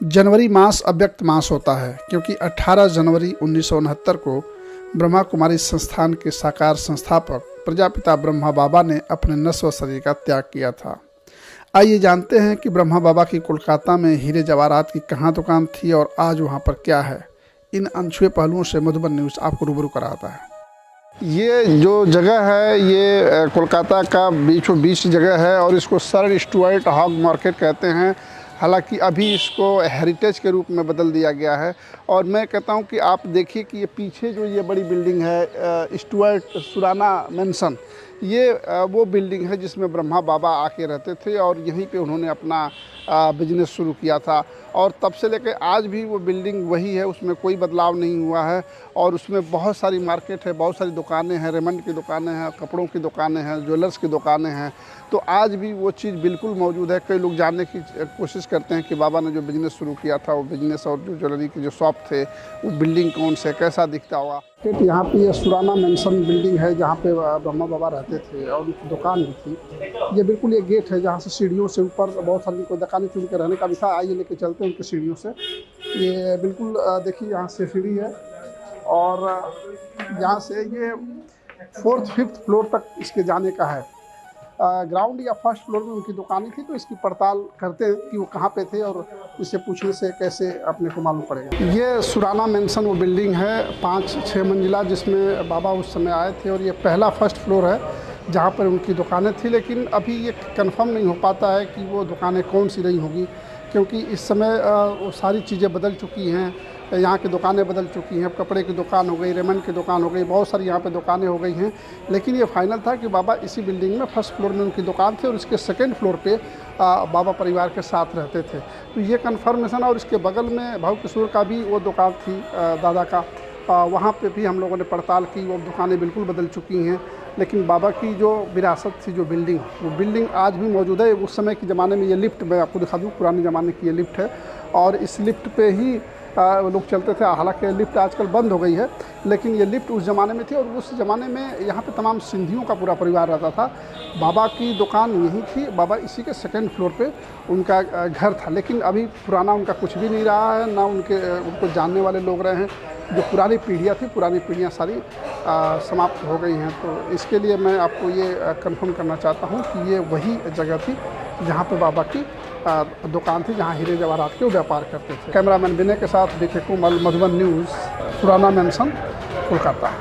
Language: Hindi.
जनवरी मास अव्यक्त मास होता है क्योंकि 18 जनवरी 1969 को ब्रह्मा कुमारी संस्थान के साकार संस्थापक प्रजापिता ब्रह्मा बाबा ने अपने नश्वर शरीर का त्याग किया था। आइए जानते हैं कि ब्रह्मा बाबा की कोलकाता में हीरे जवाहरात की कहाँ दुकान थी और आज वहाँ पर क्या है। इन अनछुए पहलुओं से मधुबन न्यूज़ आपको रूबरू कराता है। ये जो जगह है ये कोलकाता का बीचों बीच जगह है और इसको सर स्टुअर्ट हॉग मार्केट कहते हैं। हालांकि अभी इसको हेरिटेज के रूप में बदल दिया गया है और मैं कहता हूं कि आप देखिए कि ये पीछे जो ये बड़ी बिल्डिंग है स्टुअर्ट सुराना मेंशन, ये वो बिल्डिंग है जिसमें ब्रह्मा बाबा आके रहते थे और यहीं पे उन्होंने अपना बिजनेस शुरू किया था और तब से लेकर आज भी वो बिल्डिंग वही है, उसमें कोई बदलाव नहीं हुआ है और उसमें बहुत सारी मार्केट है, बहुत सारी दुकानें हैं, रेमंड की दुकानें हैं, कपड़ों की दुकानें हैं, ज्वेलर्स की दुकानें हैं। तो आज भी वो चीज़ बिल्कुल मौजूद है। कई लोग जानने की कोशिश करते हैं कि बाबा ने जो बिज़नेस शुरू किया था वो बिज़नेस और जो ज्वेलरी की जो शॉप थे वो बिल्डिंग कौन से कैसा दिखता होगा। यहाँ पे ये सुराना मेंशन बिल्डिंग है जहाँ पे ब्रह्मा बाबा रहते थे और उनकी दुकान भी थी। ये बिल्कुल ये गेट है जहाँ से सीढ़ियों से ऊपर बहुत सारी कोई दुकानें चुन के रहने का भी था। आइए लेके चलते हैं उनकी सीढ़ियों से। ये बिल्कुल देखिए यहाँ से सीढ़ी है और यहाँ से ये 4th 5th फ्लोर तक इसके जाने का है। ग्राउंड या फर्स्ट फ्लोर में उनकी दुकानें थी, तो इसकी पड़ताल करते हैं कि वो कहाँ पे थे और इससे पूछने से कैसे अपने को मालूम पड़ेगा। ये सुराना मेंशन वो बिल्डिंग है 5-6 मंजिला जिसमें बाबा उस समय आए थे और ये पहला फर्स्ट फ्लोर है जहाँ पर उनकी दुकानें थी। लेकिन अभी ये कंफर्म नहीं हो पाता है कि वो दुकानें कौन सी रही होगी क्योंकि इस समय वो सारी चीज़ें बदल चुकी हैं। यहाँ की दुकानें बदल चुकी हैं, कपड़े की दुकान हो गई, रेमंड की दुकान हो गई, बहुत सारी यहाँ पे दुकानें हो गई हैं। लेकिन ये फाइनल था कि बाबा इसी बिल्डिंग में फर्स्ट फ्लोर में उनकी दुकान थी और इसके सेकंड फ्लोर पे बाबा परिवार के साथ रहते थे। तो ये कन्फर्मेशन। और इसके बगल में भाऊ किशोर का भी वो दुकान थी दादा का, वहाँ पे भी हम लोगों ने पड़ताल की। वो दुकानें बिल्कुल बदल चुकी हैं लेकिन बाबा की जो विरासत थी, जो बिल्डिंग, वो बिल्डिंग आज भी मौजूद है। उस समय के ज़माने में ये लिफ्ट, मैं आपको दिखा दूँ, पुराने ज़माने की ये लिफ्ट है और इस लिफ्ट पे ही लोग चलते थे। हालांकि लिफ्ट आजकल बंद हो गई है लेकिन ये लिफ्ट उस ज़माने में थी और उस ज़माने में यहाँ पे तमाम सिंधियों का पूरा परिवार रहता था। बाबा की दुकान यहीं थी, बाबा इसी के सेकंड फ्लोर पे उनका घर था। लेकिन अभी पुराना उनका कुछ भी नहीं रहा है, ना उनको जानने वाले लोग रहे हैं। जो पुरानी पीढ़ियाँ थी, पुरानी पीढ़ियाँ सारी समाप्त हो गई हैं। तो इसके लिए मैं आपको ये कंफर्म करना चाहता हूँ कि ये वही जगह थी जहाँ पे बाबा की दुकान थी, जहाँ हीरे जवाहरात के व्यापार करते थे। कैमरामैन विनय के साथ BK Kumal, Madhuban news, Surana mansion, Kolkata.